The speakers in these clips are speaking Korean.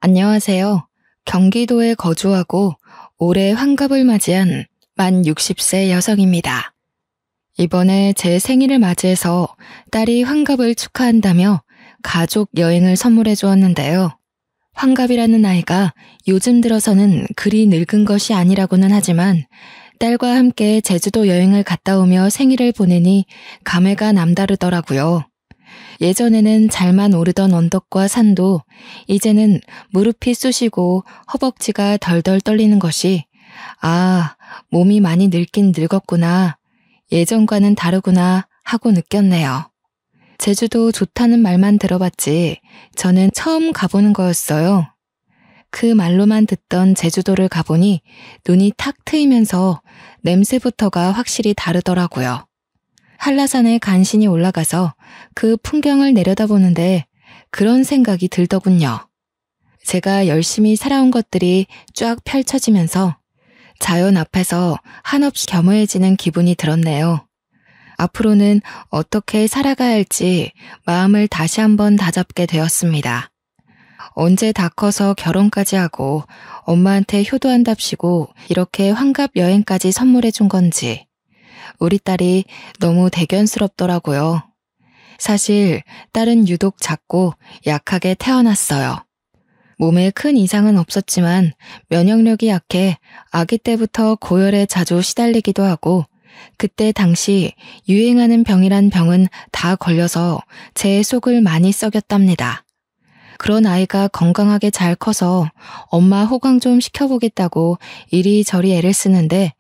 안녕하세요. 경기도에 거주하고 올해 환갑을 맞이한 만 60세 여성입니다. 이번에 제 생일을 맞이해서 딸이 환갑을 축하한다며 가족 여행을 선물해 주었는데요. 환갑이라는 나이가 요즘 들어서는 그리 늙은 것이 아니라고는 하지만 딸과 함께 제주도 여행을 갔다 오며 생일을 보내니 감회가 남다르더라고요. 예전에는 잘만 오르던 언덕과 산도 이제는 무릎이 쑤시고 허벅지가 덜덜 떨리는 것이 몸이 많이 늙긴 늙었구나. 예전과는 다르구나 하고 느꼈네요. 제주도 좋다는 말만 들어봤지 저는 처음 가보는 거였어요. 그 말로만 듣던 제주도를 가보니 눈이 탁 트이면서 냄새부터가 확실히 다르더라고요. 한라산에 간신히 올라가서 그 풍경을 내려다보는데 그런 생각이 들더군요. 제가 열심히 살아온 것들이 쫙 펼쳐지면서 자연 앞에서 한없이 겸허해지는 기분이 들었네요. 앞으로는 어떻게 살아가야 할지 마음을 다시 한번 다잡게 되었습니다. 언제 다 커서 결혼까지 하고 엄마한테 효도한답시고 이렇게 환갑 여행까지 선물해 준 건지 우리 딸이 너무 대견스럽더라고요. 사실 딸은 유독 작고 약하게 태어났어요. 몸에 큰 이상은 없었지만 면역력이 약해 아기 때부터 고열에 자주 시달리기도 하고 그때 당시 유행하는 병이란 병은 다 걸려서 제 속을 많이 썩였답니다. 그런 아이가 건강하게 잘 커서 엄마 호강 좀 시켜보겠다고 이리저리 애를 쓰는데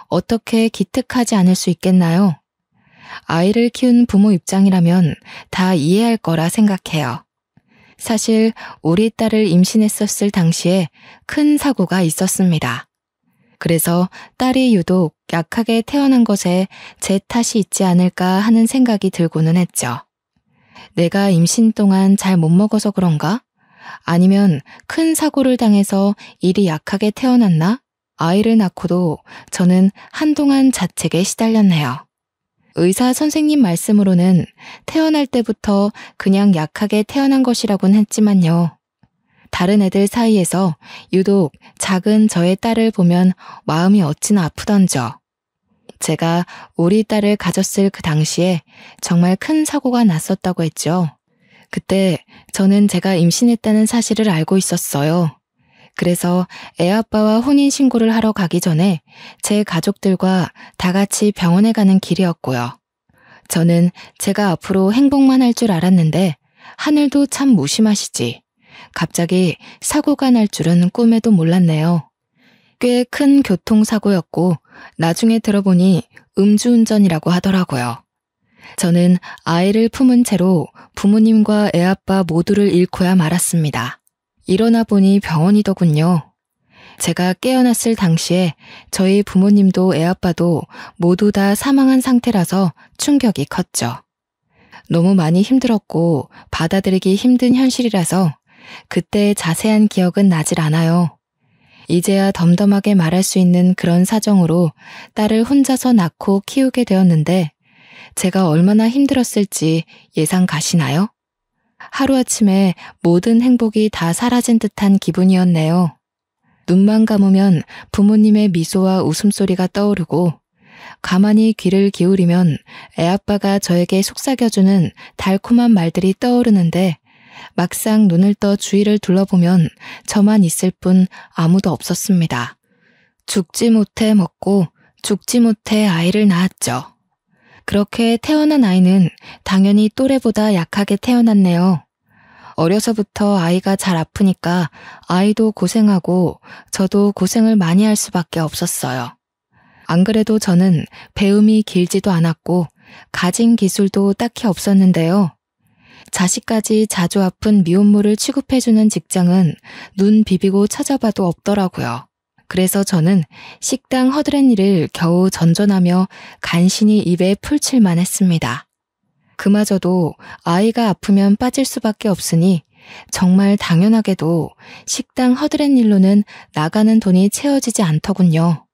어떻게 기특하지 않을 수 있겠나요? 아이를 키운 부모 입장이라면 다 이해할 거라 생각해요. 사실 우리 딸을 임신했었을 당시에 큰 사고가 있었습니다. 그래서 딸이 유독 약하게 태어난 것에 제 탓이 있지 않을까 하는 생각이 들고는 했죠. 내가 임신 동안 잘 못 먹어서 그런가? 아니면 큰 사고를 당해서 일이 약하게 태어났나? 아이를 낳고도 저는 한동안 자책에 시달렸네요. 의사 선생님 말씀으로는 태어날 때부터 그냥 약하게 태어난 것이라고는 했지만요. 다른 애들 사이에서 유독 작은 저의 딸을 보면 마음이 어찌나 아프던져. 제가 우리 딸을 가졌을 그 당시에 정말 큰 사고가 났었다고 했죠. 그때 저는 제가 임신했다는 사실을 알고 있었어요. 그래서 애아빠와 혼인신고를 하러 가기 전에 제 가족들과 다 같이 병원에 가는 길이었고요. 저는 제가 앞으로 행복만 할 줄 알았는데 하늘도 참 무심하시지. 갑자기 사고가 날 줄은 꿈에도 몰랐네요. 꽤 큰 교통사고였고 나중에 들어보니 음주운전이라고 하더라고요. 저는 아이를 품은 채로 부모님과 애아빠 모두를 잃고야 말았습니다. 일어나 보니 병원이더군요. 제가 깨어났을 당시에 저희 부모님도 애아빠도 모두 다 사망한 상태라서 충격이 컸죠. 너무 많이 힘들었고 받아들이기 힘든 현실이라서 그때의 자세한 기억은 나질 않아요. 이제야 덤덤하게 말할 수 있는 그런 사정으로 딸을 혼자서 낳고 키우게 되었는데 제가 얼마나 힘들었을지 예상 가시나요? 하루아침에 모든 행복이 다 사라진 듯한 기분이었네요. 눈만 감으면 부모님의 미소와 웃음소리가 떠오르고 가만히 귀를 기울이면 애아빠가 저에게 속삭여주는 달콤한 말들이 떠오르는데 막상 눈을 떠 주위를 둘러보면 저만 있을 뿐 아무도 없었습니다. 죽지 못해 먹고 죽지 못해 아이를 낳았죠. 그렇게 태어난 아이는 당연히 또래보다 약하게 태어났네요. 어려서부터 아이가 잘 아프니까 아이도 고생하고 저도 고생을 많이 할 수밖에 없었어요. 안 그래도 저는 배움이 길지도 않았고 가진 기술도 딱히 없었는데요. 자식까지 자주 아픈 미혼모를 취급해주는 직장은 눈 비비고 찾아봐도 없더라고요. 그래서 저는 식당 허드렛일을 겨우 전전하며 간신히 입에 풀칠만 했습니다. 그마저도 아이가 아프면 빠질 수밖에 없으니 정말 당연하게도 식당 허드렛일로는 나가는 돈이 채워지지 않더군요.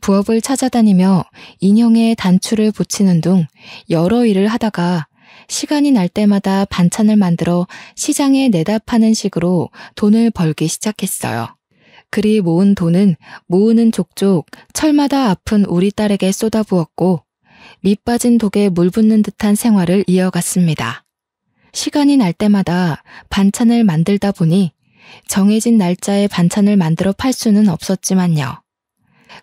부업을 찾아다니며 인형에 단추를 붙이는 등 여러 일을 하다가 시간이 날 때마다 반찬을 만들어 시장에 내다 파는 식으로 돈을 벌기 시작했어요. 그리 모은 돈은 모으는 족족 철마다 아픈 우리 딸에게 쏟아부었고 밑 빠진 독에 물 붓는 듯한 생활을 이어갔습니다. 시간이 날 때마다 반찬을 만들다 보니 정해진 날짜에 반찬을 만들어 팔 수는 없었지만요.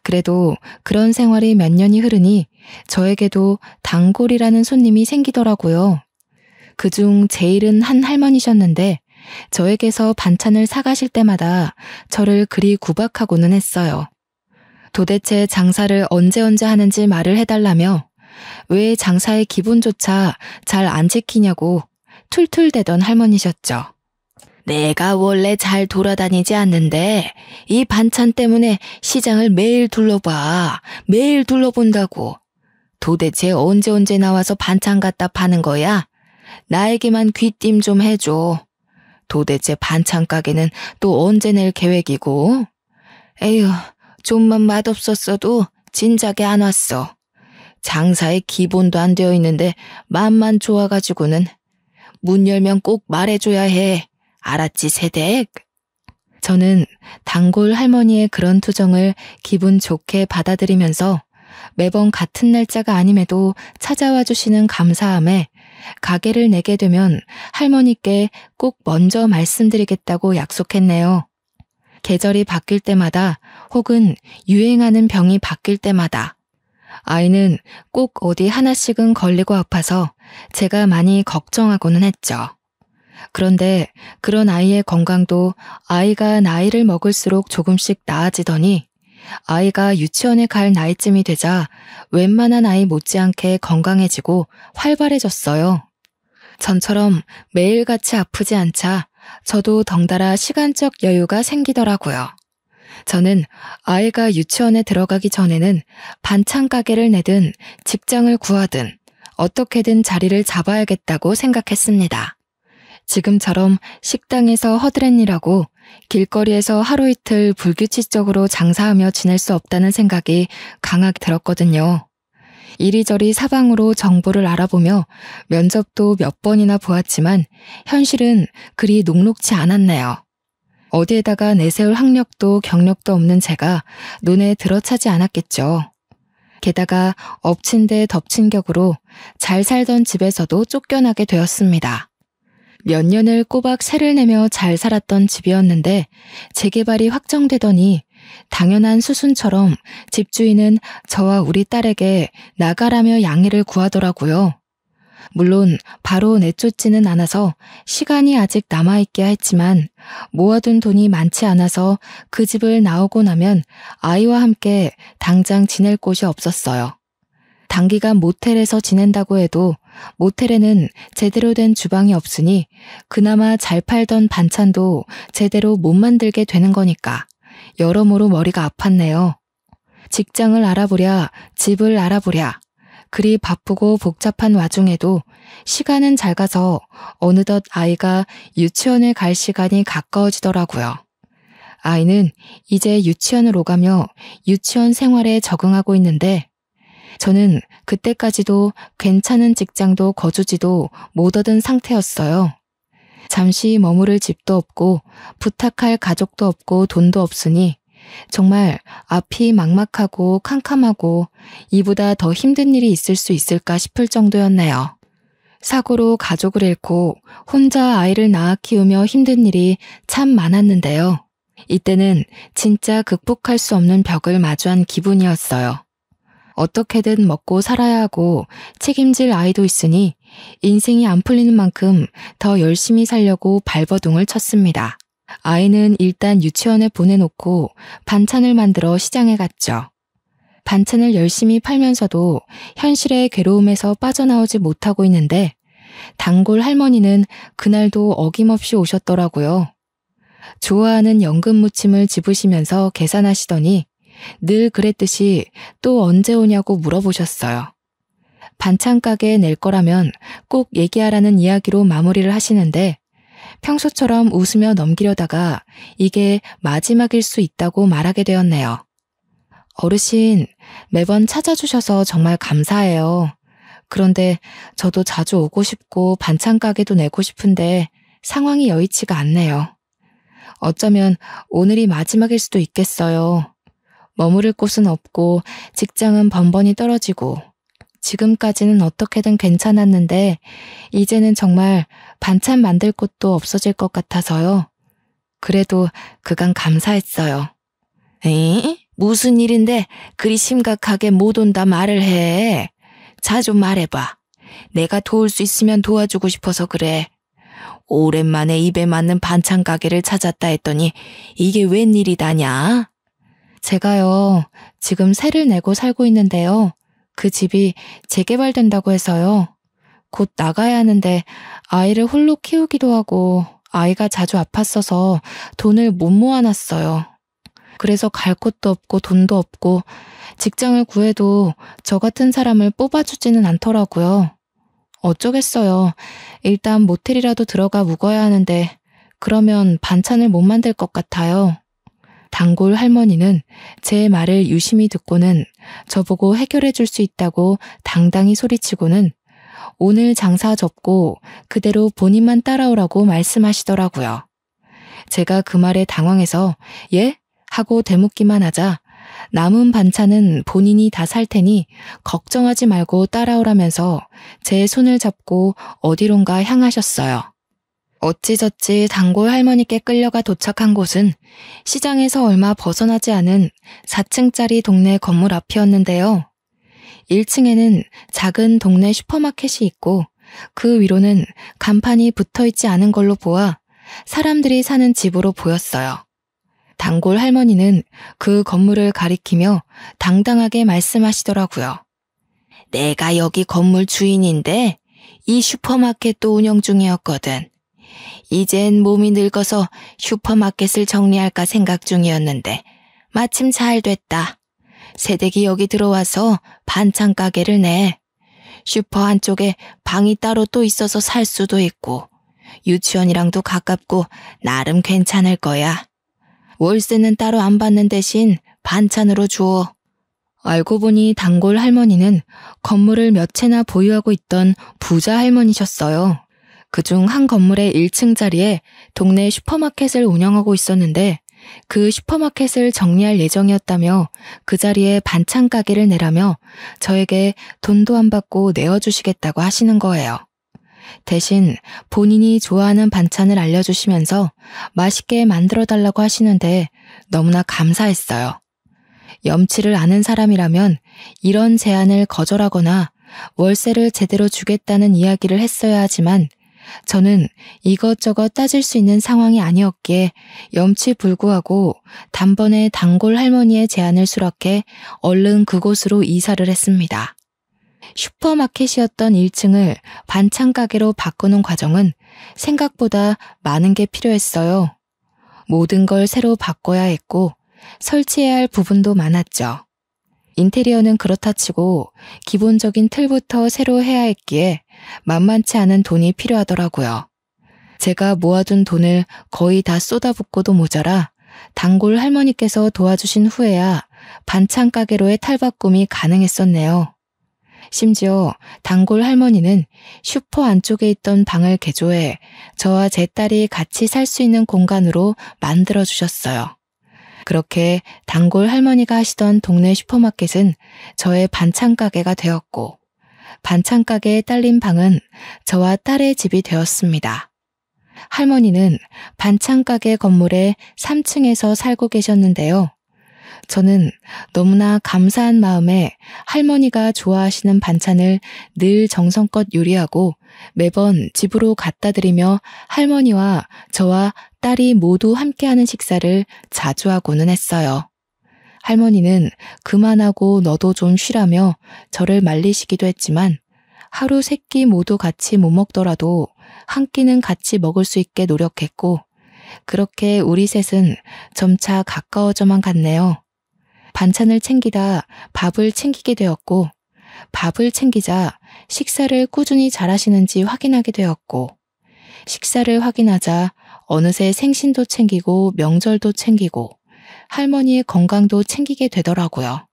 그래도 그런 생활이 몇 년이 흐르니 저에게도 단골이라는 손님이 생기더라고요. 그중 제일은 한 할머니셨는데 저에게서 반찬을 사가실 때마다 저를 그리 구박하고는 했어요. 도대체 장사를 언제 하는지 말을 해달라며 왜 장사의 기본조차 잘 안 지키냐고 툴툴대던 할머니셨죠. 내가 원래 잘 돌아다니지 않는데 이 반찬 때문에 시장을 매일 둘러봐. 매일 둘러본다고. 도대체 언제 나와서 반찬 갖다 파는 거야? 나에게만 귀띔 좀 해줘. 도대체 반찬 가게는 또 언제 낼 계획이고? 에휴, 좀만 맛없었어도 진작에 안 왔어. 장사에 기본도 안 되어 있는데 맘만 좋아가지고는. 문 열면 꼭 말해줘야 해. 알았지, 세댁? 저는 단골 할머니의 그런 투정을 기분 좋게 받아들이면서 매번 같은 날짜가 아님에도 찾아와 주시는 감사함에 가게를 내게 되면 할머니께 꼭 먼저 말씀드리겠다고 약속했네요. 계절이 바뀔 때마다 혹은 유행하는 병이 바뀔 때마다 아이는 꼭 어디 하나씩은 걸리고 아파서 제가 많이 걱정하고는 했죠. 그런데 그런 아이의 건강도 아이가 나이를 먹을수록 조금씩 나아지더니 아이가 유치원에 갈 나이쯤이 되자 웬만한 아이 못지않게 건강해지고 활발해졌어요. 전처럼 매일같이 아프지 않자 저도 덩달아 시간적 여유가 생기더라고요. 저는 아이가 유치원에 들어가기 전에는 반찬 가게를 내든 직장을 구하든 어떻게든 자리를 잡아야겠다고 생각했습니다. 지금처럼 식당에서 허드렛일하고 길거리에서 하루 이틀 불규칙적으로 장사하며 지낼 수 없다는 생각이 강하게 들었거든요. 이리저리 사방으로 정보를 알아보며 면접도 몇 번이나 보았지만 현실은 그리 녹록지 않았네요. 어디에다가 내세울 학력도 경력도 없는 제가 눈에 들어차지 않았겠죠. 게다가 엎친 데 덮친 격으로 잘 살던 집에서도 쫓겨나게 되었습니다. 몇 년을 꼬박 세를 내며 잘 살았던 집이었는데 재개발이 확정되더니 당연한 수순처럼 집주인은 저와 우리 딸에게 나가라며 양해를 구하더라고요. 물론 바로 내쫓지는 않아서 시간이 아직 남아있게 했지만 모아둔 돈이 많지 않아서 그 집을 나오고 나면 아이와 함께 당장 지낼 곳이 없었어요. 단기간 모텔에서 지낸다고 해도 모텔에는 제대로 된 주방이 없으니 그나마 잘 팔던 반찬도 제대로 못 만들게 되는 거니까 여러모로 머리가 아팠네요. 직장을 알아보랴, 집을 알아보랴. 그리 바쁘고 복잡한 와중에도 시간은 잘 가서 어느덧 아이가 유치원에 갈 시간이 가까워지더라고요. 아이는 이제 유치원을 오가며 유치원 생활에 적응하고 있는데 저는 그때까지도 괜찮은 직장도 거주지도 못 얻은 상태였어요. 잠시 머무를 집도 없고 부탁할 가족도 없고 돈도 없으니 정말 앞이 막막하고 캄캄하고 이보다 더 힘든 일이 있을 수 있을까 싶을 정도였네요. 사고로 가족을 잃고 혼자 아이를 낳아 키우며 힘든 일이 참 많았는데요. 이때는 진짜 극복할 수 없는 벽을 마주한 기분이었어요. 어떻게든 먹고 살아야 하고 책임질 아이도 있으니 인생이 안 풀리는 만큼 더 열심히 살려고 발버둥을 쳤습니다. 아이는 일단 유치원에 보내놓고 반찬을 만들어 시장에 갔죠. 반찬을 열심히 팔면서도 현실의 괴로움에서 빠져나오지 못하고 있는데 단골 할머니는 그날도 어김없이 오셨더라고요. 좋아하는 연금 무침을 집으시면서 계산하시더니 늘 그랬듯이 또 언제 오냐고 물어보셨어요. 반찬 가게에 낼 거라면 꼭 얘기하라는 이야기로 마무리를 하시는데 평소처럼 웃으며 넘기려다가 이게 마지막일 수 있다고 말하게 되었네요. 어르신, 매번 찾아주셔서 정말 감사해요. 그런데 저도 자주 오고 싶고 반찬 가게도 내고 싶은데 상황이 여의치가 않네요. 어쩌면 오늘이 마지막일 수도 있겠어요. 머무를 곳은 없고 직장은 번번이 떨어지고 지금까지는 어떻게든 괜찮았는데 이제는 정말 반찬 만들 곳도 없어질 것 같아서요. 그래도 그간 감사했어요. 에? 무슨 일인데 그리 심각하게 못 온다 말을 해. 자 좀 말해봐. 내가 도울 수 있으면 도와주고 싶어서 그래. 오랜만에 입에 맞는 반찬 가게를 찾았다 했더니 이게 웬일이다냐? 제가요, 지금 세를 내고 살고 있는데요. 그 집이 재개발된다고 해서요. 곧 나가야 하는데 아이를 홀로 키우기도 하고 아이가 자주 아팠어서 돈을 못 모아놨어요. 그래서 갈 곳도 없고 돈도 없고 직장을 구해도 저 같은 사람을 뽑아주지는 않더라고요. 어쩌겠어요. 일단 모텔이라도 들어가 묵어야 하는데 그러면 반찬을 못 만들 것 같아요. 단골 할머니는 제 말을 유심히 듣고는 저보고 해결해 줄 수 있다고 당당히 소리치고는 오늘 장사 접고 그대로 본인만 따라오라고 말씀하시더라고요. 제가 그 말에 당황해서 예? 하고 대묻기만 하자 남은 반찬은 본인이 다 살 테니 걱정하지 말고 따라오라면서 제 손을 잡고 어디론가 향하셨어요. 어찌저찌 단골 할머니께 끌려가 도착한 곳은 시장에서 얼마 벗어나지 않은 4층짜리 동네 건물 앞이었는데요. 1층에는 작은 동네 슈퍼마켓이 있고 그 위로는 간판이 붙어있지 않은 걸로 보아 사람들이 사는 집으로 보였어요. 단골 할머니는 그 건물을 가리키며 당당하게 말씀하시더라고요. 내가 여기 건물 주인인데 이 슈퍼마켓도 운영 중이었거든. 이젠 몸이 늙어서 슈퍼마켓을 정리할까 생각 중이었는데 마침 잘 됐다. 새댁이 여기 들어와서 반찬 가게를 내. 슈퍼 한쪽에 방이 따로 또 있어서 살 수도 있고 유치원이랑도 가깝고 나름 괜찮을 거야. 월세는 따로 안 받는 대신 반찬으로 주어. 알고 보니 단골 할머니는 건물을 몇 채나 보유하고 있던 부자 할머니셨어요. 그중 한 건물의 1층 자리에 동네 슈퍼마켓을 운영하고 있었는데 그 슈퍼마켓을 정리할 예정이었다며 그 자리에 반찬 가게를 내라며 저에게 돈도 안 받고 내어주시겠다고 하시는 거예요. 대신 본인이 좋아하는 반찬을 알려주시면서 맛있게 만들어달라고 하시는데 너무나 감사했어요. 염치를 아는 사람이라면 이런 제안을 거절하거나 월세를 제대로 주겠다는 이야기를 했어야 하지만 저는 이것저것 따질 수 있는 상황이 아니었기에 염치불구하고 단번에 단골 할머니의 제안을 수락해 얼른 그곳으로 이사를 했습니다. 슈퍼마켓이었던 1층을 반찬 가게로 바꾸는 과정은 생각보다 많은 게 필요했어요. 모든 걸 새로 바꿔야 했고 설치해야 할 부분도 많았죠. 인테리어는 그렇다 치고 기본적인 틀부터 새로 해야 했기에 만만치 않은 돈이 필요하더라고요. 제가 모아둔 돈을 거의 다 쏟아붓고도 모자라 단골 할머니께서 도와주신 후에야 반찬 가게로의 탈바꿈이 가능했었네요. 심지어 단골 할머니는 슈퍼 안쪽에 있던 방을 개조해 저와 제 딸이 같이 살 수 있는 공간으로 만들어주셨어요. 그렇게 단골 할머니가 하시던 동네 슈퍼마켓은 저의 반찬 가게가 되었고 반찬 가게에 딸린 방은 저와 딸의 집이 되었습니다. 할머니는 반찬 가게 건물의 3층에서 살고 계셨는데요. 저는 너무나 감사한 마음에 할머니가 좋아하시는 반찬을 늘 정성껏 요리하고 매번 집으로 갖다 드리며 할머니와 저와 딸이 모두 함께하는 식사를 자주 하고는 했어요. 할머니는 그만하고 너도 좀 쉬라며 저를 말리시기도 했지만 하루 세 끼 모두 같이 못 먹더라도 한 끼는 같이 먹을 수 있게 노력했고 그렇게 우리 셋은 점차 가까워져만 갔네요. 반찬을 챙기다 밥을 챙기게 되었고 밥을 챙기자 식사를 꾸준히 잘하시는지 확인하게 되었고 식사를 확인하자 어느새 생신도 챙기고 명절도 챙기고 할머니의 건강도 챙기게 되더라고요.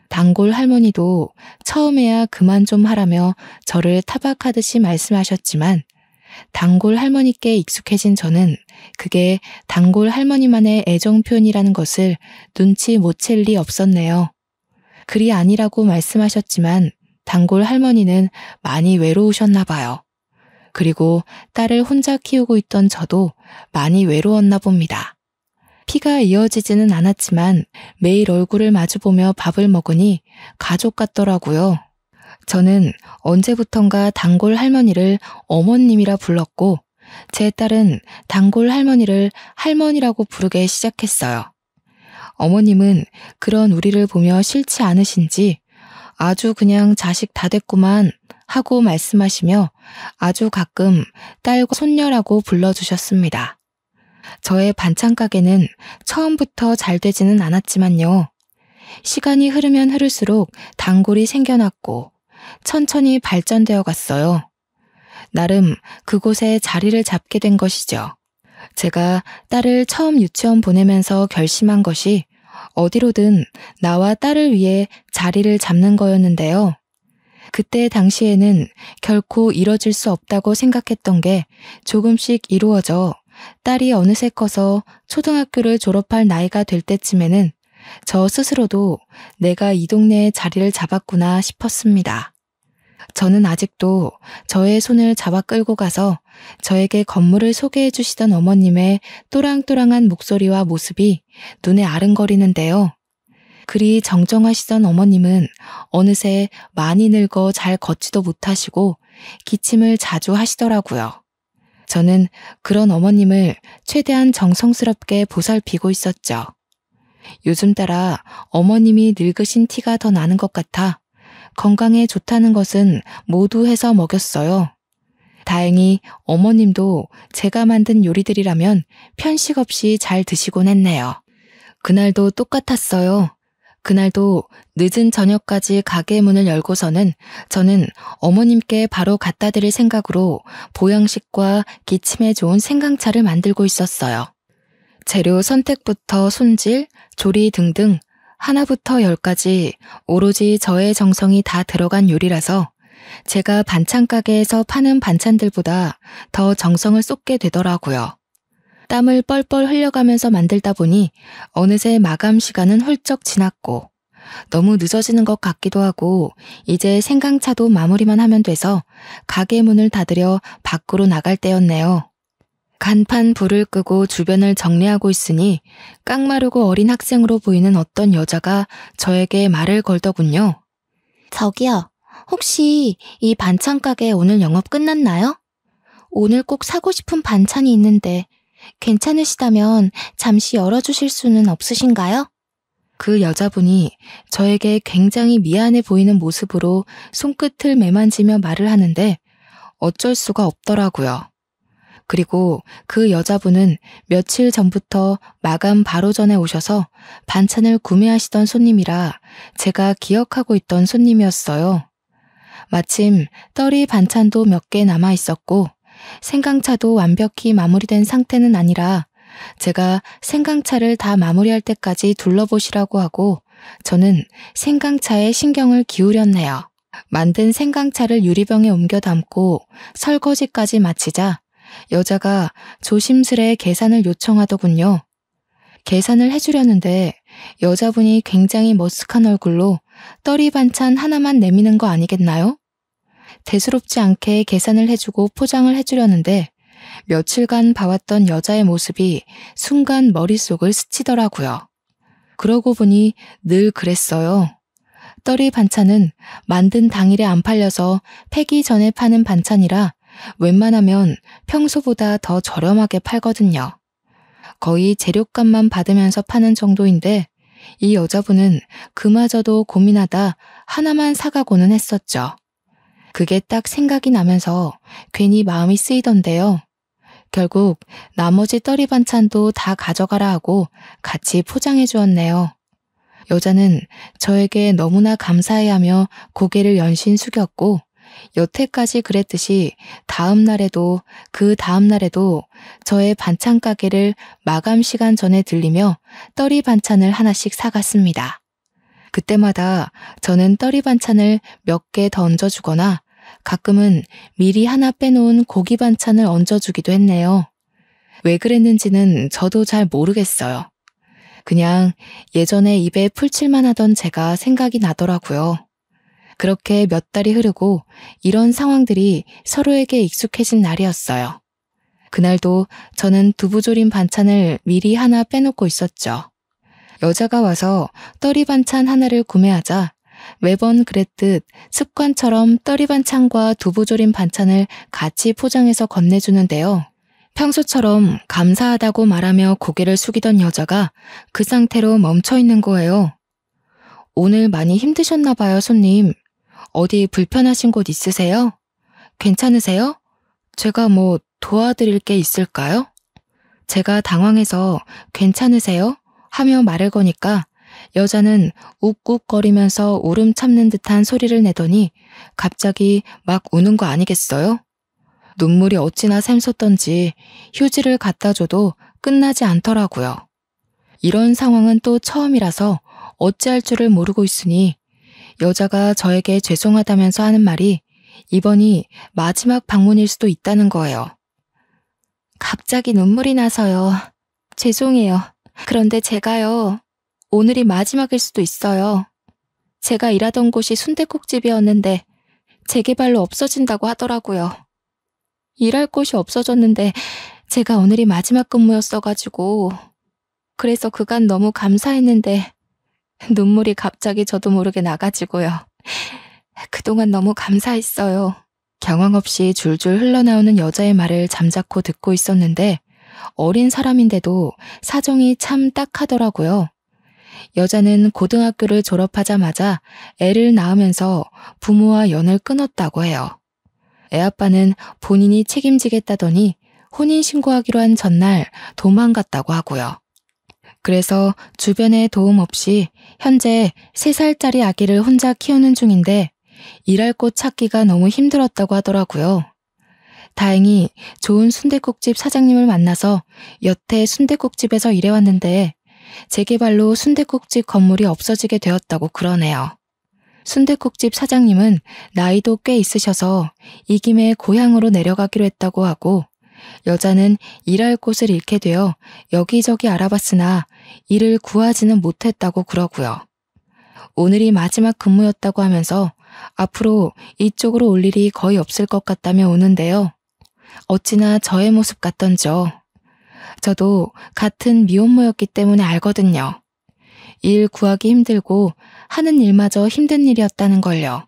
단골 할머니도 처음에야 그만 좀 하라며 저를 타박하듯이 말씀하셨지만 단골 할머니께 익숙해진 저는 그게 단골 할머니만의 애정 표현이라는 것을 눈치 못 챌 리 없었네요. 그리 아니라고 말씀하셨지만 단골 할머니는 많이 외로우셨나 봐요. 그리고 딸을 혼자 키우고 있던 저도 많이 외로웠나 봅니다. 피가 이어지지는 않았지만 매일 얼굴을 마주보며 밥을 먹으니 가족 같더라고요. 저는 언제부턴가 단골 할머니를 어머님이라 불렀고 제 딸은 단골 할머니를 할머니라고 부르게 시작했어요. 어머님은 그런 우리를 보며 싫지 않으신지 아주 그냥 자식 다 됐구만 하고 말씀하시며 아주 가끔 딸과 손녀라고 불러주셨습니다. 저의 반찬 가게는 처음부터 잘 되지는 않았지만요. 시간이 흐르면 흐를수록 단골이 생겨났고 천천히 발전되어 갔어요. 나름 그곳에 자리를 잡게 된 것이죠. 제가 딸을 처음 유치원 보내면서 결심한 것이 어디로든 나와 딸을 위해 자리를 잡는 거였는데요. 그때 당시에는 결코 이뤄질 수 없다고 생각했던 게 조금씩 이루어져 딸이 어느새 커서 초등학교를 졸업할 나이가 될 때쯤에는 저 스스로도 내가 이 동네에 자리를 잡았구나 싶었습니다. 저는 아직도 저의 손을 잡아 끌고 가서 저에게 건물을 소개해 주시던 어머님의 또랑또랑한 목소리와 모습이 눈에 아른거리는데요. 그리 정정하시던 어머님은 어느새 많이 늙어 잘 걷지도 못하시고 기침을 자주 하시더라고요. 저는 그런 어머님을 최대한 정성스럽게 보살피고 있었죠. 요즘 따라 어머님이 늙으신 티가 더 나는 것 같아 건강에 좋다는 것은 모두 해서 먹였어요. 다행히 어머님도 제가 만든 요리들이라면 편식 없이 잘 드시곤 했네요. 그날도 똑같았어요. 그날도 늦은 저녁까지 가게 문을 열고서는 저는 어머님께 바로 갖다 드릴 생각으로 보양식과 기침에 좋은 생강차를 만들고 있었어요. 재료 선택부터 손질, 조리 등등 하나부터 열까지 오로지 저의 정성이 다 들어간 요리라서 제가 반찬 가게에서 파는 반찬들보다 더 정성을 쏟게 되더라고요. 땀을 뻘뻘 흘려가면서 만들다 보니 어느새 마감 시간은 훌쩍 지났고 너무 늦어지는 것 같기도 하고 이제 생강차도 마무리만 하면 돼서 가게 문을 닫으려 밖으로 나갈 때였네요. 간판 불을 끄고 주변을 정리하고 있으니 깡마르고 어린 학생으로 보이는 어떤 여자가 저에게 말을 걸더군요. 저기요, 혹시 이 반찬 가게 오늘 영업 끝났나요? 오늘 꼭 사고 싶은 반찬이 있는데 괜찮으시다면 잠시 열어주실 수는 없으신가요? 그 여자분이 저에게 굉장히 미안해 보이는 모습으로 손끝을 매만지며 말을 하는데 어쩔 수가 없더라고요. 그리고 그 여자분은 며칠 전부터 마감 바로 전에 오셔서 반찬을 구매하시던 손님이라 제가 기억하고 있던 손님이었어요. 마침 떨이 반찬도 몇 개 남아 있었고 생강차도 완벽히 마무리된 상태는 아니라 제가 생강차를 다 마무리할 때까지 둘러보시라고 하고 저는 생강차에 신경을 기울였네요. 만든 생강차를 유리병에 옮겨 담고 설거지까지 마치자 여자가 조심스레 계산을 요청하더군요. 계산을 해주려는데 여자분이 굉장히 머쓱한 얼굴로 떨이 반찬 하나만 내미는 거 아니겠나요? 대수롭지 않게 계산을 해주고 포장을 해주려는데 며칠간 봐왔던 여자의 모습이 순간 머릿속을 스치더라고요. 그러고 보니 늘 그랬어요. 떨이 반찬은 만든 당일에 안 팔려서 폐기 전에 파는 반찬이라 웬만하면 평소보다 더 저렴하게 팔거든요. 거의 재료값만 받으면서 파는 정도인데 이 여자분은 그마저도 고민하다 하나만 사가고는 했었죠. 그게 딱 생각이 나면서 괜히 마음이 쓰이던데요. 결국 나머지 떨이 반찬도 다 가져가라 하고 같이 포장해 주었네요. 여자는 저에게 너무나 감사해하며 고개를 연신 숙였고 여태까지 그랬듯이 다음 날에도 그 다음 날에도 저의 반찬 가게를 마감 시간 전에 들리며 떨이 반찬을 하나씩 사갔습니다. 그때마다 저는 떨이 반찬을 몇 개 더 얹어주거나 가끔은 미리 하나 빼놓은 고기 반찬을 얹어주기도 했네요. 왜 그랬는지는 저도 잘 모르겠어요. 그냥 예전에 입에 풀칠만 하던 제가 생각이 나더라고요. 그렇게 몇 달이 흐르고 이런 상황들이 서로에게 익숙해진 날이었어요. 그날도 저는 두부조림 반찬을 미리 하나 빼놓고 있었죠. 여자가 와서 떨이 반찬 하나를 구매하자 매번 그랬듯 습관처럼 떨이 반찬과 두부조림 반찬을 같이 포장해서 건네주는데요. 평소처럼 감사하다고 말하며 고개를 숙이던 여자가 그 상태로 멈춰 있는 거예요. 오늘 많이 힘드셨나 봐요, 손님. 어디 불편하신 곳 있으세요? 괜찮으세요? 제가 뭐 도와드릴 게 있을까요? 제가 당황해서 괜찮으세요? 하며 말을 거니까 여자는 욱욱거리면서 울음 참는 듯한 소리를 내더니 갑자기 막 우는 거 아니겠어요? 눈물이 어찌나 샘솟던지 휴지를 갖다 줘도 끝나지 않더라고요. 이런 상황은 또 처음이라서 어찌할 줄을 모르고 있으니 여자가 저에게 죄송하다면서 하는 말이 이번이 마지막 방문일 수도 있다는 거예요. 갑자기 눈물이 나서요. 죄송해요. 그런데 제가요, 오늘이 마지막일 수도 있어요. 제가 일하던 곳이 순댓국집이었는데 재개발로 없어진다고 하더라고요. 일할 곳이 없어졌는데 제가 오늘이 마지막 근무였어가지고 그래서 그간 너무 감사했는데 눈물이 갑자기 저도 모르게 나가지고요. 그동안 너무 감사했어요. 경황 없이 줄줄 흘러나오는 여자의 말을 잠자코 듣고 있었는데 어린 사람인데도 사정이 참 딱하더라고요. 여자는 고등학교를 졸업하자마자 애를 낳으면서 부모와 연을 끊었다고 해요. 애아빠는 본인이 책임지겠다더니 혼인신고하기로 한 전날 도망갔다고 하고요. 그래서 주변의 도움 없이 현재 3살짜리 아기를 혼자 키우는 중인데 일할 곳 찾기가 너무 힘들었다고 하더라고요. 다행히 좋은 순댓국집 사장님을 만나서 여태 순댓국집에서 일해왔는데 재개발로 순댓국집 건물이 없어지게 되었다고 그러네요. 순댓국집 사장님은 나이도 꽤 있으셔서 이 김에 고향으로 내려가기로 했다고 하고 여자는 일할 곳을 잃게 되어 여기저기 알아봤으나 일을 구하지는 못했다고 그러고요. 오늘이 마지막 근무였다고 하면서 앞으로 이쪽으로 올 일이 거의 없을 것 같다며 오는데요. 어찌나 저의 모습 같던지요. 저도 같은 미혼모였기 때문에 알거든요. 일 구하기 힘들고 하는 일마저 힘든 일이었다는 걸요.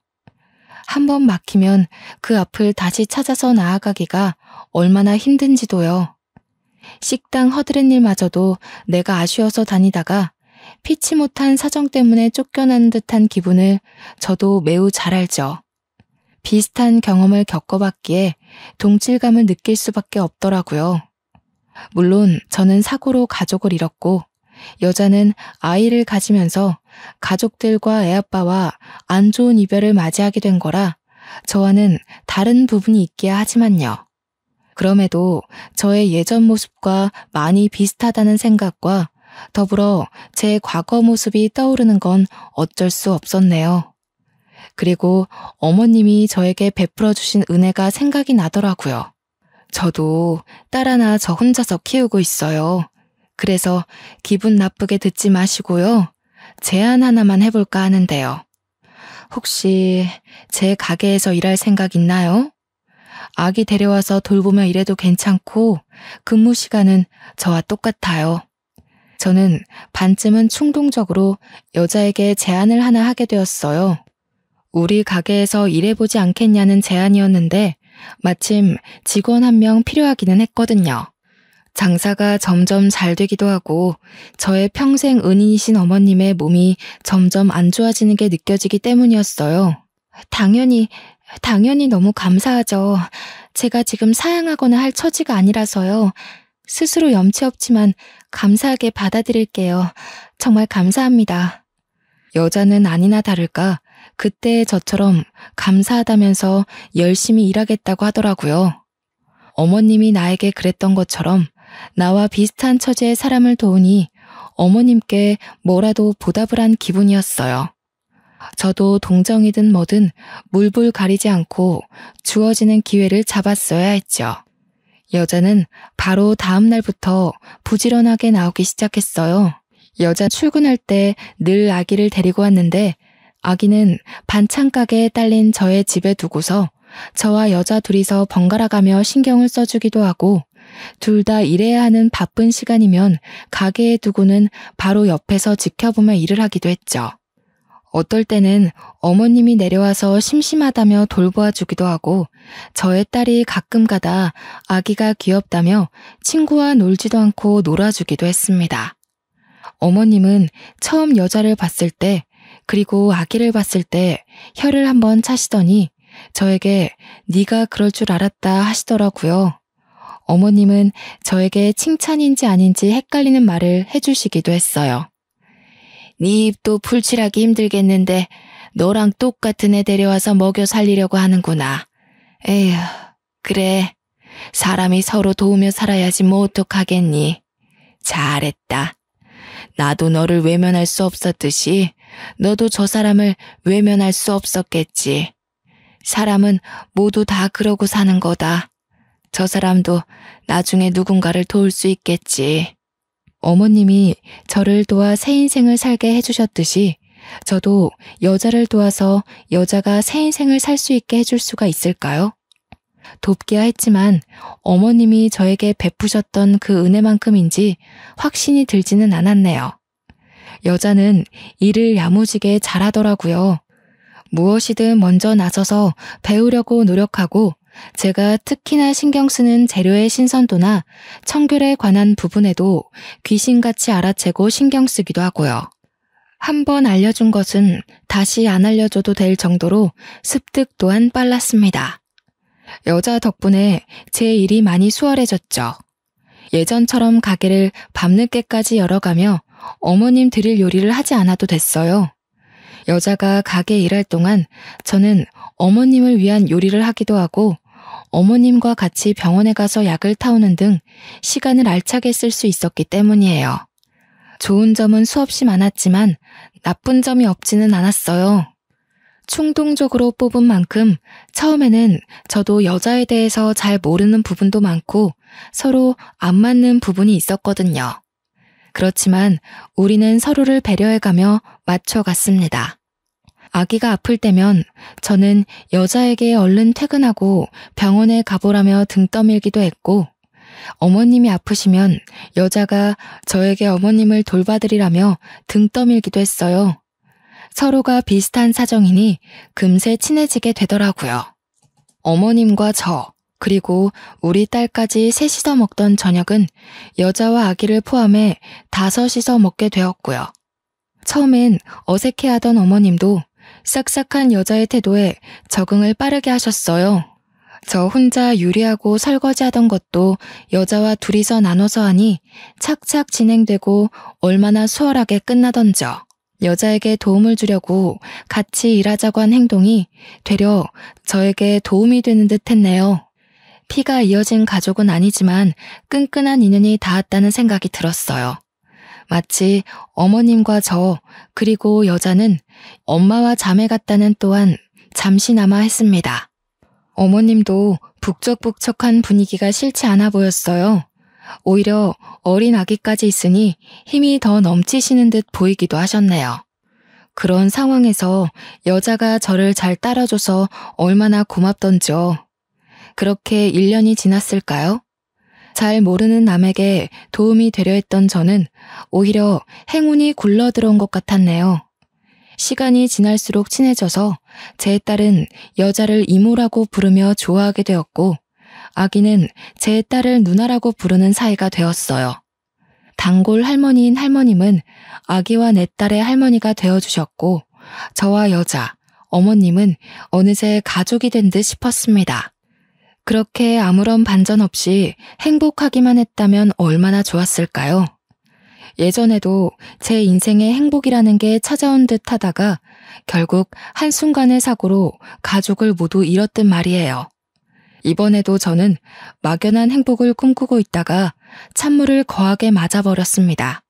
한번 막히면 그 앞을 다시 찾아서 나아가기가 얼마나 힘든지도요. 식당 허드렛 일마저도 내가 아쉬워서 다니다가 피치 못한 사정 때문에 쫓겨나는 듯한 기분을 저도 매우 잘 알죠. 비슷한 경험을 겪어봤기에 동질감을 느낄 수밖에 없더라고요. 물론 저는 사고로 가족을 잃었고 여자는 아이를 가지면서 가족들과 애아빠와 안 좋은 이별을 맞이하게 된 거라 저와는 다른 부분이 있기야 하지만요. 그럼에도 저의 예전 모습과 많이 비슷하다는 생각과 더불어 제 과거 모습이 떠오르는 건 어쩔 수 없었네요. 그리고 어머님이 저에게 베풀어 주신 은혜가 생각이 나더라고요. 저도 딸 하나 저 혼자서 키우고 있어요. 그래서 기분 나쁘게 듣지 마시고요. 제안 하나만 해볼까 하는데요. 혹시 제 가게에서 일할 생각 있나요? 아기 데려와서 돌보며 일해도 괜찮고 근무 시간은 저와 똑같아요. 저는 반쯤은 충동적으로 여자에게 제안을 하나 하게 되었어요. 우리 가게에서 일해보지 않겠냐는 제안이었는데 마침 직원 1명 필요하기는 했거든요. 장사가 점점 잘 되기도 하고 저의 평생 은인이신 어머님의 몸이 점점 안 좋아지는 게 느껴지기 때문이었어요. 당연히 너무 감사하죠. 제가 지금 사양하거나 할 처지가 아니라서요. 스스로 염치 없지만 감사하게 받아들일게요. 정말 감사합니다. 여자는 아니나 다를까 그때의 저처럼 감사하다면서 열심히 일하겠다고 하더라고요. 어머님이 나에게 그랬던 것처럼 나와 비슷한 처지의 사람을 도우니 어머님께 뭐라도 보답을 한 기분이었어요. 저도 동정이든 뭐든 물불 가리지 않고 주어지는 기회를 잡았어야 했죠. 여자는 바로 다음 날부터 부지런하게 나오기 시작했어요. 여자 출근할 때 늘 아기를 데리고 왔는데 아기는 반찬 가게에 딸린 저의 집에 두고서 저와 여자 둘이서 번갈아 가며 신경을 써주기도 하고 둘 다 일해야 하는 바쁜 시간이면 가게에 두고는 바로 옆에서 지켜보며 일을 하기도 했죠. 어떨 때는 어머님이 내려와서 심심하다며 돌보아 주기도 하고 저의 딸이 가끔 가다 아기가 귀엽다며 친구와 놀지도 않고 놀아주기도 했습니다. 어머님은 처음 여자를 봤을 때 그리고 아기를 봤을 때 혀를 한번 차시더니 저에게 네가 그럴 줄 알았다 하시더라고요. 어머님은 저에게 칭찬인지 아닌지 헷갈리는 말을 해주시기도 했어요. 네 입도 풀칠하기 힘들겠는데 너랑 똑같은 애 데려와서 먹여 살리려고 하는구나. 에휴, 그래. 사람이 서로 도우며 살아야지 뭐 어떡하겠니. 잘했다. 나도 너를 외면할 수 없었듯이 너도 저 사람을 외면할 수 없었겠지. 사람은 모두 다 그러고 사는 거다. 저 사람도 나중에 누군가를 도울 수 있겠지. 어머님이 저를 도와 새 인생을 살게 해주셨듯이 저도 여자를 도와서 여자가 새 인생을 살 수 있게 해줄 수가 있을까요? 돕기야 했지만 어머님이 저에게 베푸셨던 그 은혜만큼인지 확신이 들지는 않았네요. 여자는 일을 야무지게 잘하더라고요. 무엇이든 먼저 나서서 배우려고 노력하고 제가 특히나 신경 쓰는 재료의 신선도나 청결에 관한 부분에도 귀신같이 알아채고 신경 쓰기도 하고요. 한 번 알려준 것은 다시 안 알려줘도 될 정도로 습득 또한 빨랐습니다. 여자 덕분에 제 일이 많이 수월해졌죠. 예전처럼 가게를 밤늦게까지 열어가며 어머님 드릴 요리를 하지 않아도 됐어요. 여자가 가게 일할 동안 저는 어머님을 위한 요리를 하기도 하고 어머님과 같이 병원에 가서 약을 타오는 등 시간을 알차게 쓸 수 있었기 때문이에요. 좋은 점은 수없이 많았지만 나쁜 점이 없지는 않았어요. 충동적으로 뽑은 만큼 처음에는 저도 여자에 대해서 잘 모르는 부분도 많고 서로 안 맞는 부분이 있었거든요. 그렇지만 우리는 서로를 배려해가며 맞춰갔습니다. 아기가 아플 때면 저는 여자에게 얼른 퇴근하고 병원에 가보라며 등 떠밀기도 했고 어머님이 아프시면 여자가 저에게 어머님을 돌봐드리라며 등 떠밀기도 했어요. 서로가 비슷한 사정이니 금세 친해지게 되더라고요. 어머님과 저 그리고 우리 딸까지 셋이서 먹던 저녁은 여자와 아기를 포함해 5이서 먹게 되었고요. 처음엔 어색해하던 어머님도 싹싹한 여자의 태도에 적응을 빠르게 하셨어요. 저 혼자 요리하고 설거지하던 것도 여자와 둘이서 나눠서 하니 착착 진행되고 얼마나 수월하게 끝나던지요. 여자에게 도움을 주려고 같이 일하자고 한 행동이 되려 저에게 도움이 되는 듯 했네요. 피가 이어진 가족은 아니지만 끈끈한 인연이 닿았다는 생각이 들었어요. 마치 어머님과 저 그리고 여자는 엄마와 자매 같다는 또한 잠시나마 했습니다. 어머님도 북적북적한 분위기가 싫지 않아 보였어요. 오히려 어린 아기까지 있으니 힘이 더 넘치시는 듯 보이기도 하셨네요. 그런 상황에서 여자가 저를 잘 따라줘서 얼마나 고맙던지요. 그렇게 1년이 지났을까요? 잘 모르는 남에게 도움이 되려 했던 저는 오히려 행운이 굴러들어온 것 같았네요. 시간이 지날수록 친해져서 제 딸은 여자를 이모라고 부르며 좋아하게 되었고 아기는 제 딸을 누나라고 부르는 사이가 되었어요. 단골 할머니인 할머님은 아기와 내 딸의 할머니가 되어주셨고 저와 여자, 어머님은 어느새 가족이 된 듯 싶었습니다. 그렇게 아무런 반전 없이 행복하기만 했다면 얼마나 좋았을까요? 예전에도 제 인생에 행복이라는 게 찾아온 듯 하다가 결국 한순간의 사고로 가족을 모두 잃었단 말이에요. 이번에도 저는 막연한 행복을 꿈꾸고 있다가 찬물을 거하게 맞아버렸습니다.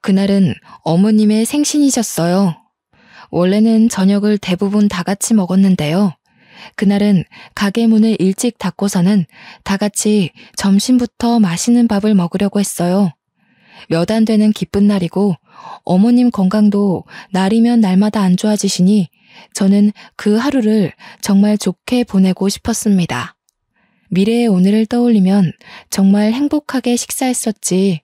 그날은 어머님의 생신이셨어요. 원래는 저녁을 대부분 다 같이 먹었는데요. 그날은 가게 문을 일찍 닫고서는 다 같이 점심부터 맛있는 밥을 먹으려고 했어요. 몇 안 되는 기쁜 날이고 어머님 건강도 날이면 날마다 안 좋아지시니 저는 그 하루를 정말 좋게 보내고 싶었습니다. 미래의 오늘을 떠올리면 정말 행복하게 식사했었지,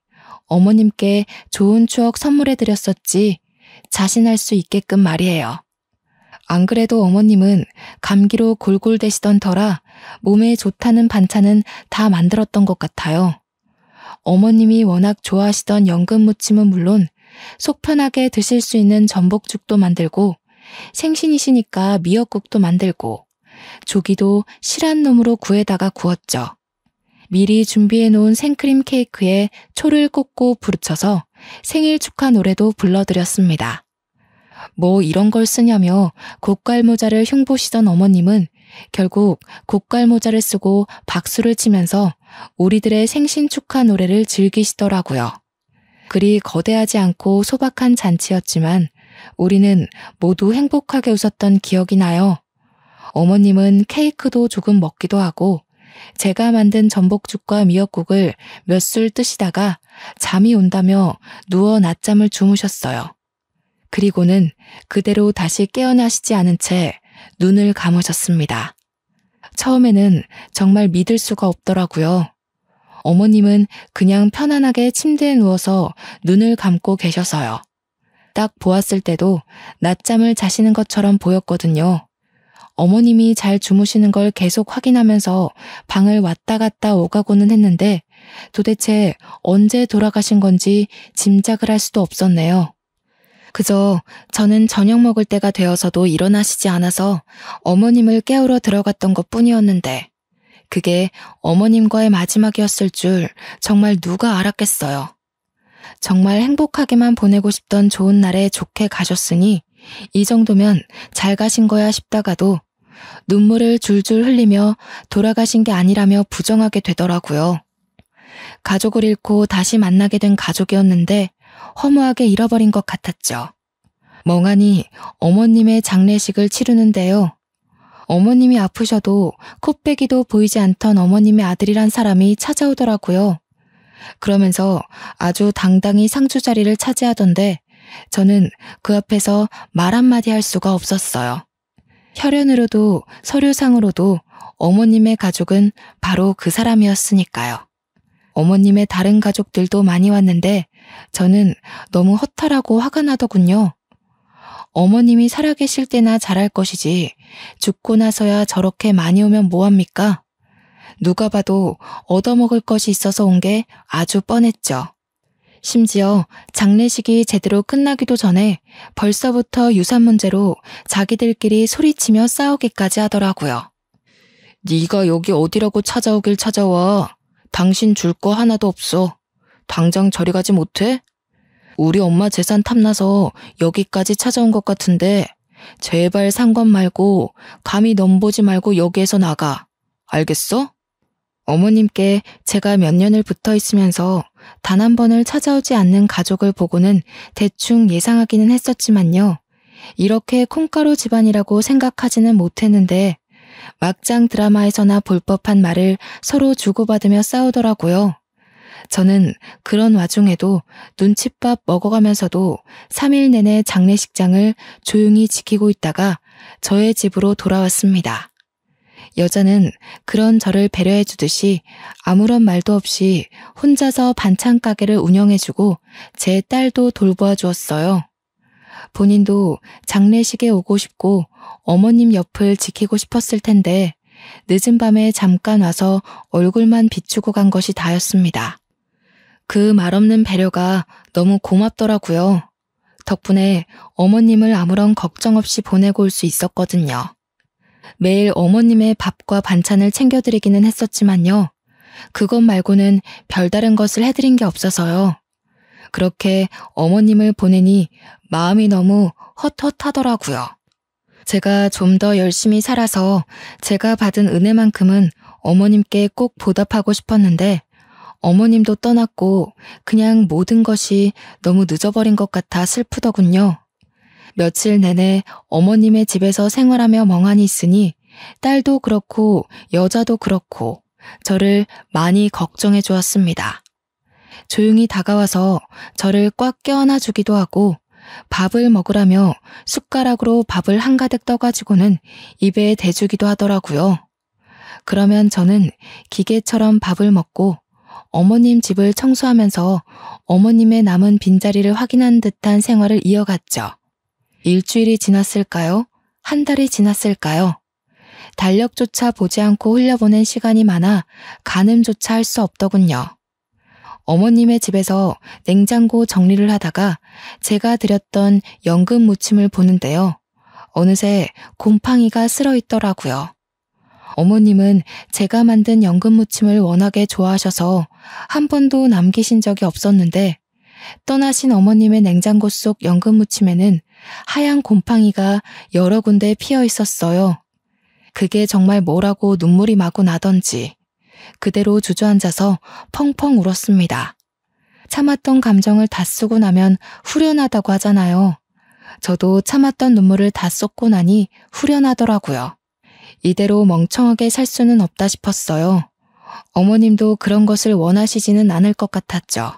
어머님께 좋은 추억 선물해드렸었지 자신할 수 있게끔 말이에요. 안 그래도 어머님은 감기로 골골대시던 터라 몸에 좋다는 반찬은 다 만들었던 것 같아요. 어머님이 워낙 좋아하시던 연근무침은 물론 속 편하게 드실 수 있는 전복죽도 만들고 생신이시니까 미역국도 만들고 조기도 실한 놈으로 구에다가 구웠죠. 미리 준비해놓은 생크림 케이크에 초를 꽂고 부르쳐서 생일 축하 노래도 불러드렸습니다. 뭐 이런 걸 쓰냐며 고깔모자를 흉보시던 어머님은 결국 고깔모자를 쓰고 박수를 치면서 우리들의 생신 축하 노래를 즐기시더라고요. 그리 거대하지 않고 소박한 잔치였지만 우리는 모두 행복하게 웃었던 기억이 나요. 어머님은 케이크도 조금 먹기도 하고 제가 만든 전복죽과 미역국을 몇 술 뜨시다가 잠이 온다며 누워 낮잠을 주무셨어요. 그리고는 그대로 다시 깨어나시지 않은 채 눈을 감으셨습니다. 처음에는 정말 믿을 수가 없더라고요. 어머님은 그냥 편안하게 침대에 누워서 눈을 감고 계셔서요. 딱 보았을 때도 낮잠을 자시는 것처럼 보였거든요. 어머님이 잘 주무시는 걸 계속 확인하면서 방을 왔다 갔다 오가고는 했는데 도대체 언제 돌아가신 건지 짐작을 할 수도 없었네요. 그저 저는 저녁 먹을 때가 되어서도 일어나시지 않아서 어머님을 깨우러 들어갔던 것뿐이었는데 그게 어머님과의 마지막이었을 줄 정말 누가 알았겠어요. 정말 행복하게만 보내고 싶던 좋은 날에 좋게 가셨으니 이 정도면 잘 가신 거야 싶다가도 눈물을 줄줄 흘리며 돌아가신 게 아니라며 부정하게 되더라고요. 가족을 잃고 다시 만나게 된 가족이었는데 허무하게 잃어버린 것 같았죠. 멍하니 어머님의 장례식을 치르는데요. 어머님이 아프셔도 코빼기도 보이지 않던 어머님의 아들이란 사람이 찾아오더라고요. 그러면서 아주 당당히 상주 자리를 차지하던데 저는 그 앞에서 말 한마디 할 수가 없었어요. 혈연으로도 서류상으로도 어머님의 가족은 바로 그 사람이었으니까요. 어머님의 다른 가족들도 많이 왔는데 저는 너무 허탈하고 화가 나더군요. 어머님이 살아계실 때나 잘할 것이지 죽고 나서야 저렇게 많이 오면 뭐합니까? 누가 봐도 얻어먹을 것이 있어서 온 게 아주 뻔했죠. 심지어 장례식이 제대로 끝나기도 전에 벌써부터 유산 문제로 자기들끼리 소리치며 싸우기까지 하더라고요. 네가 여기 어디라고 찾아오길 찾아와. 당신 줄 거 하나도 없어. 당장 저리 가지 못해? 우리 엄마 재산 탐나서 여기까지 찾아온 것 같은데 제발 상관 말고 감히 넘보지 말고 여기에서 나가. 알겠어? 어머님께 제가 몇 년을 붙어 있으면서 단 한 번을 찾아오지 않는 가족을 보고는 대충 예상하기는 했었지만요. 이렇게 콩가루 집안이라고 생각하지는 못했는데 막장 드라마에서나 볼 법한 말을 서로 주고받으며 싸우더라고요. 저는 그런 와중에도 눈칫밥 먹어가면서도 3일 내내 장례식장을 조용히 지키고 있다가 저의 집으로 돌아왔습니다. 여자는 그런 저를 배려해 주듯이 아무런 말도 없이 혼자서 반찬 가게를 운영해주고 제 딸도 돌보아 주었어요. 본인도 장례식에 오고 싶고 어머님 옆을 지키고 싶었을 텐데 늦은 밤에 잠깐 와서 얼굴만 비추고 간 것이 다였습니다. 그 말없는 배려가 너무 고맙더라고요. 덕분에 어머님을 아무런 걱정 없이 보내고 올 수 있었거든요. 매일 어머님의 밥과 반찬을 챙겨드리기는 했었지만요. 그것 말고는 별다른 것을 해드린 게 없어서요. 그렇게 어머님을 보내니 마음이 너무 헛헛하더라고요. 제가 좀 더 열심히 살아서 제가 받은 은혜만큼은 어머님께 꼭 보답하고 싶었는데 어머님도 떠났고 그냥 모든 것이 너무 늦어버린 것 같아 슬프더군요. 며칠 내내 어머님의 집에서 생활하며 멍하니 있으니 딸도 그렇고 여자도 그렇고 저를 많이 걱정해 주었습니다. 조용히 다가와서 저를 꽉 껴안아 주기도 하고 밥을 먹으라며 숟가락으로 밥을 한가득 떠가지고는 입에 대주기도 하더라고요. 그러면 저는 기계처럼 밥을 먹고 어머님 집을 청소하면서 어머님의 남은 빈자리를 확인한 듯한 생활을 이어갔죠. 일주일이 지났을까요? 한 달이 지났을까요? 달력조차 보지 않고 흘려보낸 시간이 많아 가늠조차 할 수 없더군요. 어머님의 집에서 냉장고 정리를 하다가 제가 드렸던 연금 무침을 보는데요. 어느새 곰팡이가 쓸어 있더라고요. 어머님은 제가 만든 연금 무침을 워낙에 좋아하셔서 한 번도 남기신 적이 없었는데 떠나신 어머님의 냉장고 속 연금 무침에는 하얀 곰팡이가 여러 군데 피어 있었어요. 그게 정말 뭐라고 눈물이 마구 나던지 그대로 주저앉아서 펑펑 울었습니다. 참았던 감정을 다 쓰고 나면 후련하다고 하잖아요. 저도 참았던 눈물을 다 쏟고 나니 후련하더라고요. 이대로 멍청하게 살 수는 없다 싶었어요. 어머님도 그런 것을 원하시지는 않을 것 같았죠.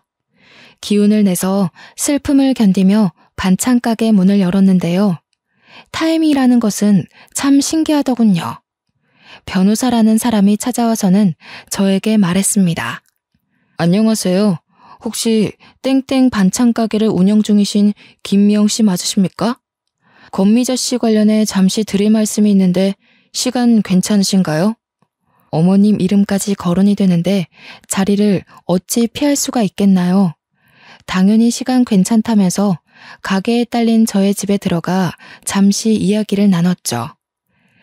기운을 내서 슬픔을 견디며 반찬 가게 문을 열었는데요. 타임이라는 것은 참 신기하더군요. 변호사라는 사람이 찾아와서는 저에게 말했습니다. 안녕하세요. 혹시 땡땡 반찬 가게를 운영 중이신 김미영 씨 맞으십니까? 권미자 씨 관련해 잠시 드릴 말씀이 있는데 시간 괜찮으신가요? 어머님 이름까지 거론이 되는데 자리를 어찌 피할 수가 있겠나요? 당연히 시간 괜찮다면서 가게에 딸린 저의 집에 들어가 잠시 이야기를 나눴죠.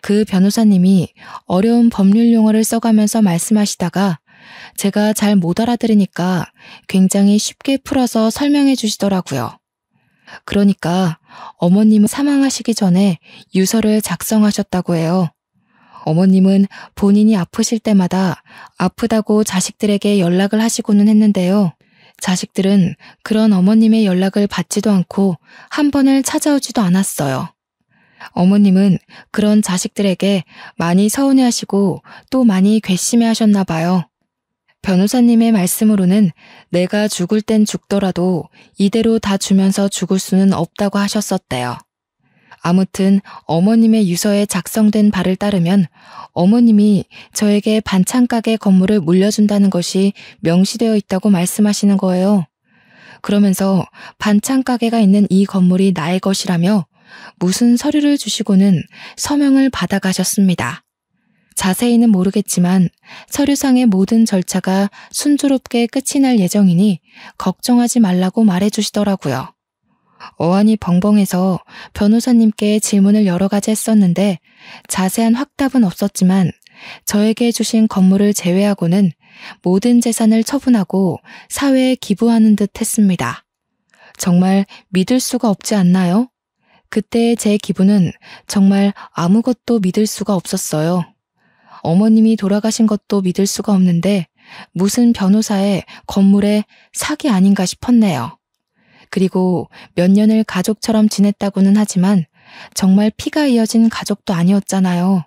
그 변호사님이 어려운 법률 용어를 써가면서 말씀하시다가 제가 잘 못 알아들으니까 굉장히 쉽게 풀어서 설명해 주시더라고요. 그러니까 어머님은 사망하시기 전에 유서를 작성하셨다고 해요. 어머님은 본인이 아프실 때마다 아프다고 자식들에게 연락을 하시고는 했는데요. 자식들은 그런 어머님의 연락을 받지도 않고 한 번을 찾아오지도 않았어요. 어머님은 그런 자식들에게 많이 서운해하시고 또 많이 괘씸해하셨나 봐요. 변호사님의 말씀으로는 내가 죽을 땐 죽더라도 이대로 다 주면서 죽을 수는 없다고 하셨었대요. 아무튼 어머님의 유서에 작성된 바를 따르면 어머님이 저에게 반찬 가게 건물을 물려준다는 것이 명시되어 있다고 말씀하시는 거예요. 그러면서 반찬 가게가 있는 이 건물이 나의 것이라며 무슨 서류를 주시고는 서명을 받아가셨습니다. 자세히는 모르겠지만 서류상의 모든 절차가 순조롭게 끝이 날 예정이니 걱정하지 말라고 말해주시더라고요. 어안이 벙벙해서 변호사님께 질문을 여러 가지 했었는데 자세한 확답은 없었지만 저에게 주신 건물을 제외하고는 모든 재산을 처분하고 사회에 기부하는 듯 했습니다. 정말 믿을 수가 없지 않나요? 그때의 제 기분은 정말 아무것도 믿을 수가 없었어요. 어머님이 돌아가신 것도 믿을 수가 없는데 무슨 변호사의 건물에 사기 아닌가 싶었네요. 그리고 몇 년을 가족처럼 지냈다고는 하지만 정말 피가 이어진 가족도 아니었잖아요.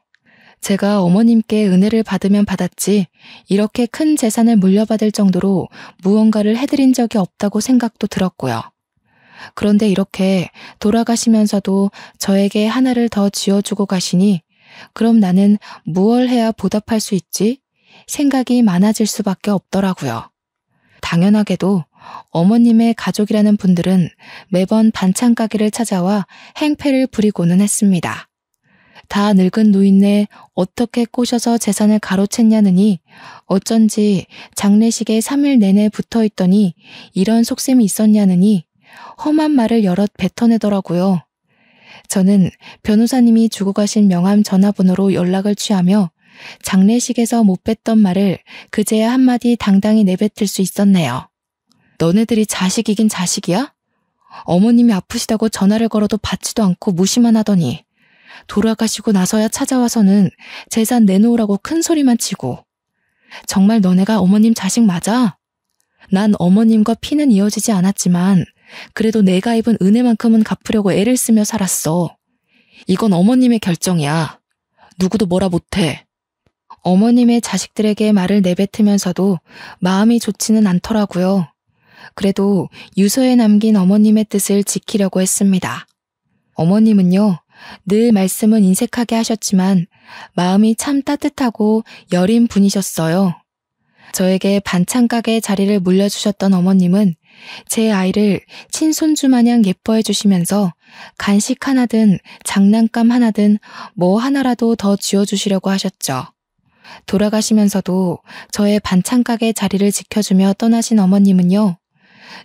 제가 어머님께 은혜를 받으면 받았지 이렇게 큰 재산을 물려받을 정도로 무언가를 해드린 적이 없다고 생각도 들었고요. 그런데 이렇게 돌아가시면서도 저에게 하나를 더 지어주고 가시니 그럼 나는 무얼 해야 보답할 수 있지? 생각이 많아질 수밖에 없더라고요. 당연하게도 어머님의 가족이라는 분들은 매번 반찬 가게를 찾아와 행패를 부리고는 했습니다. 다 늙은 노인네 어떻게 꼬셔서 재산을 가로챘냐느니 어쩐지 장례식에 3일 내내 붙어있더니 이런 속셈이 있었냐느니 험한 말을 여럿 뱉어내더라고요. 저는 변호사님이 주고 가신 명함 전화번호로 연락을 취하며 장례식에서 못 뱉던 말을 그제야 한마디 당당히 내뱉을 수 있었네요. 너네들이 자식이긴 자식이야? 어머님이 아프시다고 전화를 걸어도 받지도 않고 무시만 하더니 돌아가시고 나서야 찾아와서는 재산 내놓으라고 큰 소리만 치고 정말 너네가 어머님 자식 맞아? 난 어머님과 피는 이어지지 않았지만 그래도 내가 입은 은혜만큼은 갚으려고 애를 쓰며 살았어. 이건 어머님의 결정이야. 누구도 뭐라 못해. 어머님의 자식들에게 말을 내뱉으면서도 마음이 좋지는 않더라고요. 그래도 유서에 남긴 어머님의 뜻을 지키려고 했습니다. 어머님은요, 늘 말씀은 인색하게 하셨지만 마음이 참 따뜻하고 여린 분이셨어요. 저에게 반찬 가게 자리를 물려주셨던 어머님은 제 아이를 친손주 마냥 예뻐해 주시면서 간식 하나든 장난감 하나든 뭐 하나라도 더 쥐어주시려고 하셨죠. 돌아가시면서도 저의 반찬 가게 자리를 지켜주며 떠나신 어머님은요,